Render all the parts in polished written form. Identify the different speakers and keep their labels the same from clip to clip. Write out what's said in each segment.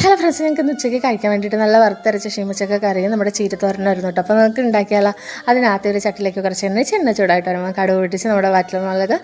Speaker 1: Hello friends, ഞങ്ങൾക്ക് ഇന്ന് ഉച്ചയ്ക്ക് കഴിക്കാൻ വേണ്ടിയിട്ട് നല്ല വറുത്തരച്ച ഷീമച്ചക്ക കറിയും നമ്മുടെ ചീരത്തോരനായിരുന്നു കേട്ടോ. അപ്പോൾ നമുക്ക് ഉണ്ടാക്കിയാലോ. അതിനകത്ത് ഒരു ചട്ടിലേക്ക് കുറച്ച് ചെണ്ണ ചൂടായിട്ട് വരുമ്പോൾ കടുക് പൊട്ടിച്ച് നമ്മുടെ വറ്റൽമുളക്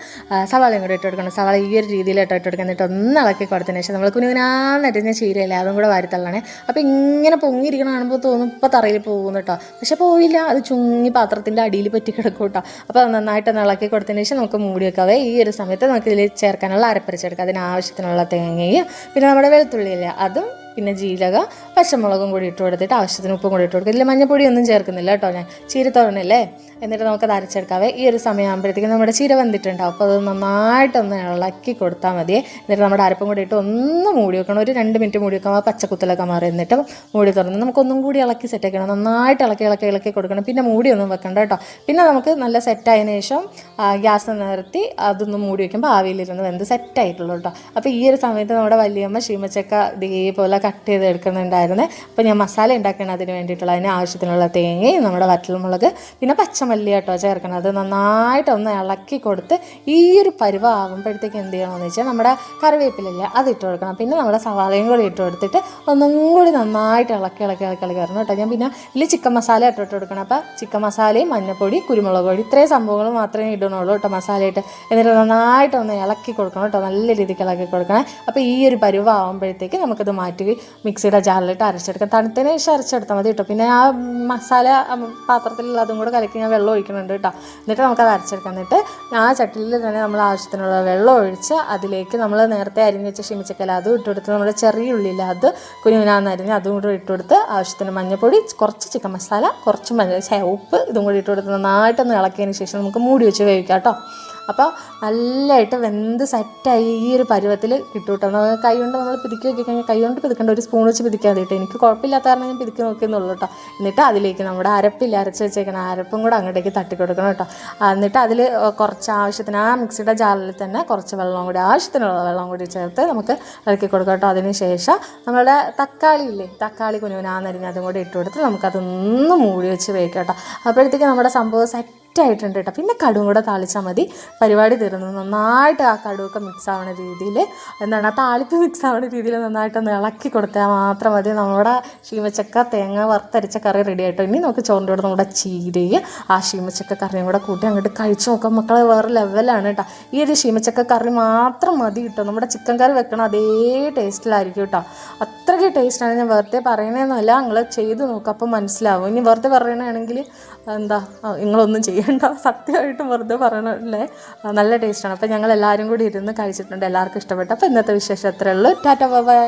Speaker 1: സവാളയും കൂടി ഇട്ട് കൊടുക്കണം. സവാള ഈ ഒരു രീതിയിൽ ഇട്ട് കൊടുക്കുക. എന്നിട്ട് ഒന്ന് ഇളക്കി കൊടുത്തതിന് ശേഷം നമ്മൾ കുനുകുനാന്നരിഞ്ഞ ചീരയല്ലേ അതും കൂടെ വാരിത്തള്ളണേ. അപ്പോൾ ഇങ്ങനെ പൊങ്ങിയിരിക്കണം കാണുമ്പോൾ തോന്നും ഇപ്പോൾ തറയിൽ പോകുന്നു കേട്ടോ. പക്ഷെ പോയില്ല, അത് ചുങ്ങി പാത്രത്തിൻ്റെ അടിയിൽ പറ്റി കിടക്കും കേട്ടോ. അപ്പോൾ അത് നന്നായിട്ടൊന്ന് ഇളക്കി കൊടുത്തതിന് ശേഷം നമുക്ക് മൂടി വെക്കാവേ. ഈ ഒരു സമയത്ത് നമുക്ക് ഇതിൽ ചേർക്കാനുള്ള അരപ്പരച്ചെടുക്കാം. അതിനാവശ്യത്തിനുള്ള തേങ്ങയും പിന്നെ നമ്മുടെ വെളുത്തുള്ളിയില്ല അതും പിന്നെ ജീരക പച്ചമുളകും കൂടി ഇട്ട് കൊടുത്തിട്ട് ആവശ്യത്തിന് ഉപ്പും കൂടി ഇട്ട് കൊടുക്കുക. ഇതിൽ മഞ്ഞപ്പൊടിയൊന്നും ചേർക്കുന്നില്ല കേട്ടോ, ഞാൻ ചീരത്തോരനല്ലേ. എന്നിട്ട് നമുക്കത് അരച്ചെടുക്കാവേ. ഈ ഒരു സമയമാകുമ്പോഴത്തേക്കും നമ്മുടെ ചീര വന്നിട്ടുണ്ടാവും. അപ്പോൾ അത് നന്നായിട്ടൊന്ന് ഇളക്കി കൊടുത്താൽ മതിയേ. എന്നിട്ട് നമ്മുടെ അരപ്പും കൂടി ഇട്ട് ഒന്ന് മൂടി വെക്കണം. ഒരു 2 മിനിറ്റ് മൂടി വെക്കാം. ആ പച്ചക്കുത്തലൊക്കെ മാറി എന്നിട്ട് മൂടി തുറന്ന് നമുക്കൊന്നും കൂടി ഇളക്കി സെറ്റാക്കണം. നന്നായിട്ട് ഇളക്കി കൊടുക്കണം. പിന്നെ മൂടിയൊന്നും വെക്കണ്ട കേട്ടോ. പിന്നെ നമുക്ക് നല്ല സെറ്റായതിനു ശേഷം ഗ്യാസ് നിർത്തി അതൊന്ന് മൂടി വയ്ക്കുമ്പോൾ ആവിയിലിരുന്ന് വെന്ത് സെറ്റായിട്ടുള്ളൂ കേട്ടോ. അപ്പോൾ ഈ ഒരു സമയത്ത് നമ്മുടെ വലിയമ്മ ഷീമച്ചക്ക ഇതേപോലെ കട്ട് ചെയ്ത് എടുക്കുന്നുണ്ടായിരുന്നേ. അപ്പോൾ ഞാൻ മസാല ഉണ്ടാക്കണം. അതിന് വേണ്ടിയിട്ടുള്ള അതിന് ആവശ്യത്തിനുള്ള തേങ്ങയും നമ്മുടെ വറ്റൽമുളക് പിന്നെ പച്ചമല്ലി കേട്ടോ ചേർക്കണം. അത് നന്നായിട്ടൊന്ന് ഇളക്കി കൊടുത്ത് ഈ ഒരു പരുവം ആകുമ്പോഴത്തേക്ക് എന്ത് ചെയ്യണമെന്ന് വെച്ചാൽ നമ്മുടെ കറിവേപ്പിലില്ല അത് ഇട്ട് കൊടുക്കണം. പിന്നെ നമ്മുടെ സവാളയും കൂടി ഇട്ട് കൊടുത്തിട്ട് ഒന്നും കൂടി നന്നായിട്ട് ഇളക്കി വരണം കേട്ടോ. ഞാൻ പിന്നെ ഇതിൽ ചിക്കൻ മസാല ഇട്ട് കൊടുക്കണം. അപ്പോൾ ചിക്കൻ മസാലയും മഞ്ഞൾപ്പൊടി കുരുമുളക് പൊടി ഇത്രയും സംഭവങ്ങൾ മാത്രമേ ഇടണുള്ളൂ കേട്ടോ മസാലയിട്ട്. എന്നിട്ട് നന്നായിട്ടൊന്ന് ഇളക്കി കൊടുക്കണം കേട്ടോ, നല്ല രീതിക്ക് ഇളക്കി കൊടുക്കണം. അപ്പോൾ ഈ ഒരു പരുവം ആകുമ്പോഴത്തേക്ക് നമുക്കത് മാറ്റി മിക്സിയുടെ ജാറിലിട്ട് അരച്ചെടുക്കാം. തണുത്തതിന് ശേഷം അരച്ചെടുത്താൽ മതി കേട്ടോ. പിന്നെ ആ മസാല പാത്രത്തിലുള്ള അതും കൂടെ കലക്കി ഞാൻ വെള്ളം ഒഴിക്കുന്നുണ്ട് കേട്ടോ. എന്നിട്ട് നമുക്കത് അരച്ചെടുക്കാം. എന്നിട്ട് ആ ചട്ടിയിൽ തന്നെ നമ്മൾ ആവശ്യത്തിനുള്ള വെള്ളം ഒഴിച്ച് അതിലേക്ക് നമ്മൾ നേരത്തെ അരിഞ്ഞ് വെച്ച ഷിമിച്ചക്കല അതും ഇട്ട് കൊടുത്ത് നമ്മുടെ ചെറിയ ഉള്ളില്ല അത് കുനുകുനാന്നരിഞ്ഞ് അതും കൂടി ഇട്ട് കൊടുത്ത് ആവശ്യത്തിന് മഞ്ഞൾപ്പൊടി കുറച്ച് ചിക്കൻ മസാല കുറച്ച് ഉപ്പ് ഇതും കൂടി ഇട്ട് കൊടുത്ത് നന്നായിട്ടൊന്ന് ഇളക്കിയതിന് ശേഷം നമുക്ക് മൂടി വെച്ച് വേവിക്കാം കേട്ടോ. അപ്പോൾ നല്ലതായിട്ട് വെന്ത് സെറ്റായി ഈ ഒരു പരുവത്തിൽ കിട്ടും കേട്ടോ. കൈ കൊണ്ട് നമ്മൾ പിതുക്കി നോക്കി കഴിഞ്ഞാൽ കൈ കൊണ്ട് പിതുക്കേണ്ട, ഒരു സ്പൂൺ വെച്ച് പിതിക്കാൻ കേട്ടോ. എനിക്ക് കുഴപ്പമില്ലാത്ത കാരണം ഞാൻ പിതുക്കി നോക്കിയെന്നുള്ളൂ കേട്ടോ. എന്നിട്ട് അതിലേക്ക് നമ്മുടെ അരച്ച് വെച്ചേക്കണം അരപ്പും കൂടെ അങ്ങോട്ടേക്ക് തട്ടി കൊടുക്കണം കേട്ടോ. എന്നിട്ട് അതിൽ കുറച്ച് ആവശ്യത്തിന് ആ മിക്സിയുടെ ജാറിൽ തന്നെ കുറച്ച് വെള്ളം കൂടി ആവശ്യത്തിനുള്ള വെള്ളം കൂടി ചേർത്ത് നമുക്ക് ഇളക്കി കൊടുക്കാം കേട്ടോ. അതിന് ശേഷം നമ്മുടെ തക്കാളി കുനുകുനാന്നരിഞ്ഞ് അതും കൂടി ഇട്ട് കൊടുത്ത് നമുക്കതൊന്ന് മൂടി വെച്ച് വേവിക്കാം കേട്ടോ. അപ്പോഴത്തേക്ക് നമ്മുടെ സംഭവം സെറ്റായിട്ടുണ്ട് കേട്ടോ. പിന്നെ കടുവും കൂടെ താളിച്ചാൽ മതി, പരിപാടി തീർന്നു. നന്നായിട്ട് ആ കടുവൊക്കെ മിക്സ് ആവുന്ന രീതിയിൽ ആ താളിപ്പ് മിക്സ് ആവുന്ന രീതിയിൽ നന്നായിട്ടൊന്ന് ഇളക്കി കൊടുത്താൽ മാത്രം മതി. നമ്മുടെ ഷീമച്ചക്ക തേങ്ങ വറുത്തരച്ച കറി റെഡി ആയിട്ടോ. ഇനി നമുക്ക് ചോറിൻ്റെ കൂടെ നമ്മുടെ ചീരയും ആ ഷീമച്ചക്ക കറിയും കൂടെ കൂട്ടി അങ്ങോട്ട് കഴിച്ച് നോക്കാം മക്കളെ. വേറെ ലെവലാണ് കേട്ടോ. ഈ ഒരു ഷീമച്ചക്ക കറി മാത്രം മതി കേട്ടോ. നമ്മുടെ ചിക്കൻ കറി വെക്കണം അതേ ടേസ്റ്റിലായിരിക്കും കേട്ടോ. അത്രയ്ക്ക് ടേസ്റ്റാണ്. ഞാൻ വെറുതെ പറയണേന്നല്ല, നിങ്ങൾ ചെയ്ത് നോക്കുക അപ്പോൾ മനസ്സിലാവും. ഇനി വെറുതെ പറയണമെങ്കിൽ നിങ്ങളൊന്നും ചെയ്യണ്ട, സത്യമായിട്ടും വെറുതെ പറയണല്ലേ. നല്ല ടേസ്റ്റാണ്. അപ്പോൾ ഞങ്ങൾ എല്ലാവരും കൂടി ഇരുന്ന് കഴിച്ചിട്ടുണ്ട്, എല്ലാവർക്കും ഇഷ്ടപ്പെട്ടു. അപ്പോൾ ഇന്നത്തെ വിശേഷം അത്രയേ ഉള്ളൂ. ടാറ്റ ബൈ.